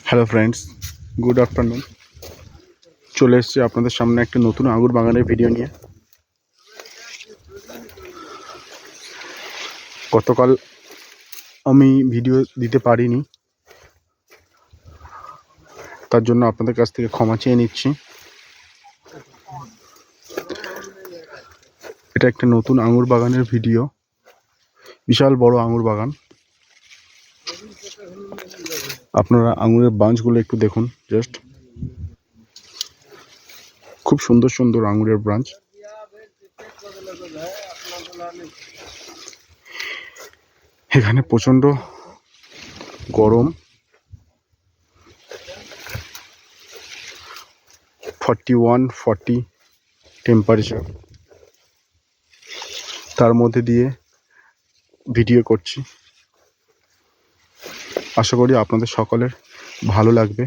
Hello friends, good afternoon. চলে এসেছি আপনাদের সামনে একটা নতুন আঙুর বাগানের ভিডিও নিয়ে। গতকাল আমি ভিডিও দিতে পারিনি, তার জন্য আপনাদের কাছ থেকে ক্ষমা চেয়ে নিচ্ছি। এটা একটা নতুন আঙুর বাগানের ভিডিও, বিশাল বড় আঙুর বাগান। আপনারা আঙুরের ব্রাঞ্চগুলো একটু দেখুন, জাস্ট খুব সুন্দর সুন্দর আঙুরের ব্রাঞ্চ। এখানে প্রচণ্ড গরম, 41-40 টেম্পারেচার। তার মধ্যে দিয়ে ভিডিও করছি। আশা করি আপনাদের সকলের ভালো লাগবে।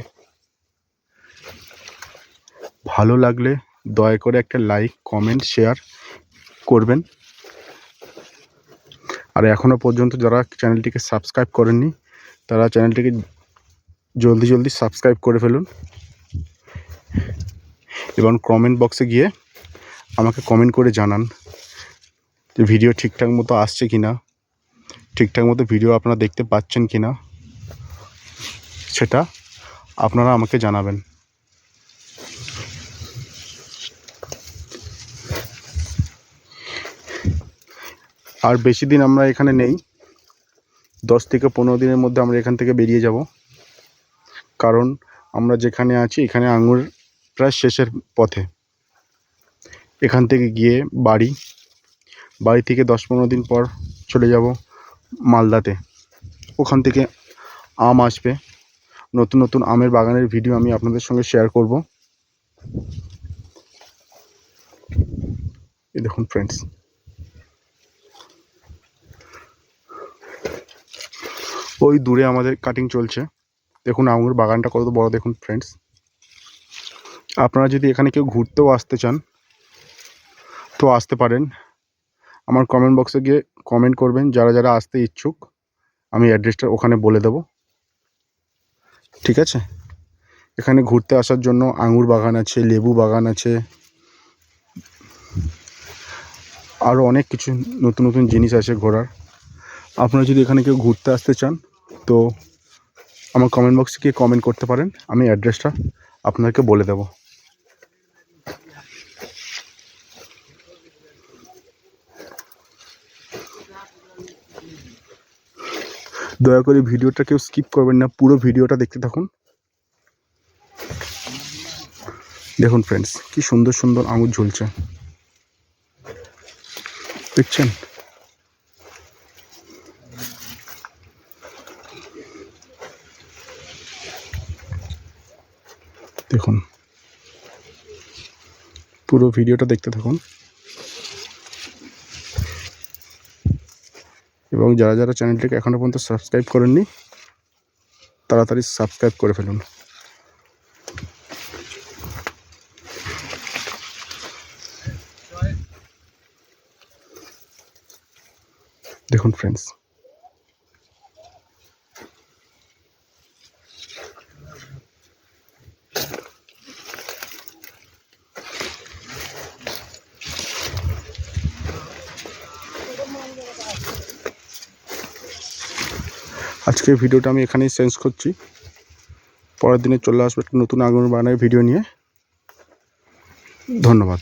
ভালো লাগলে দয়া করে একটা লাইক, কমেন্ট, শেয়ার করবেন। আর এখনও পর্যন্ত যারা চ্যানেলটিকে সাবস্ক্রাইব করেননি, তারা চ্যানেলটিকে জলদি সাবস্ক্রাইব করে ফেলুন এবং কমেন্ট বক্সে গিয়ে আমাকে কমেন্ট করে জানান যে ভিডিও ঠিকঠাক মতো আসছে কিনা, ঠিকঠাক মতো ভিডিও আপনারা দেখতে পাচ্ছেন কিনা, সেটা আপনারা আমাকে জানাবেন। আর বেশি দিন আমরা এখানে নেই, 10 থেকে 15 দিনের মধ্যে আমরা এখান থেকে বেরিয়ে যাব। কারণ আমরা যেখানে আছি এখানে আঙুর প্রায় শেষের পথে। এখান থেকে গিয়ে বাড়ি থেকে 10-15 দিন পর চলে যাব মালদাতে। ওখান থেকে আম আসবে, নতুন নতুন আমের বাগানের ভিডিও আমি আপনাদের সঙ্গে শেয়ার করব। এই দেখুন ফ্রেন্ডস, ওই দূরে আমাদের কাটিং চলছে। দেখুন আঙুর বাগানটা কত বড়, দেখুন ফ্রেন্ডস। আপনারা যদি এখানে কেউ ঘুরতেও আসতে চান তো আসতে পারেন। আমার কমেন্ট বক্সে গিয়ে কমেন্ট করবেন যারা যারা আসতে ইচ্ছুক, আমি অ্যাড্রেসটা ওখানে বলে দেব, ঠিক আছে? এখানে ঘুরতে আসার জন্য আঙুর বাগান আছে, লেবু বাগান আছে, আরও অনেক কিছু নতুন নতুন জিনিস আছে ঘোরার। আপনারা যদি এখানে কেউ ঘুরতে আসতে চান তো আমার কমেন্ট বক্সে গিয়ে কমেন্ট করতে পারেন, আমি অ্যাড্রেসটা আপনাদেরকে বলে দেব। দয়া করে ভিডিওটা কেউ স্কিপ করবেন না, পুরো ভিডিওটা দেখতে থাকুন। দেখুন ফ্রেন্ডস, কি সুন্দর সুন্দর আঙুর ঝুলছে, দেখছেন? দেখুন, পুরো ভিডিওটা দেখতে থাকুন এবং যারা যারা চ্যানেলটিকে এখনও পর্যন্ত সাবস্ক্রাইব করেননি তাড়াতাড়ি সাবস্ক্রাইব করে ফেলুন। দেখুন ফ্রেন্ডস, আজকের ভিডিওটা আমি এখানেই শেষ করছি। পরের দিনে চলে আসবে একটা নতুন আঙুর বাগানের ভিডিও নিয়ে। ধন্যবাদ।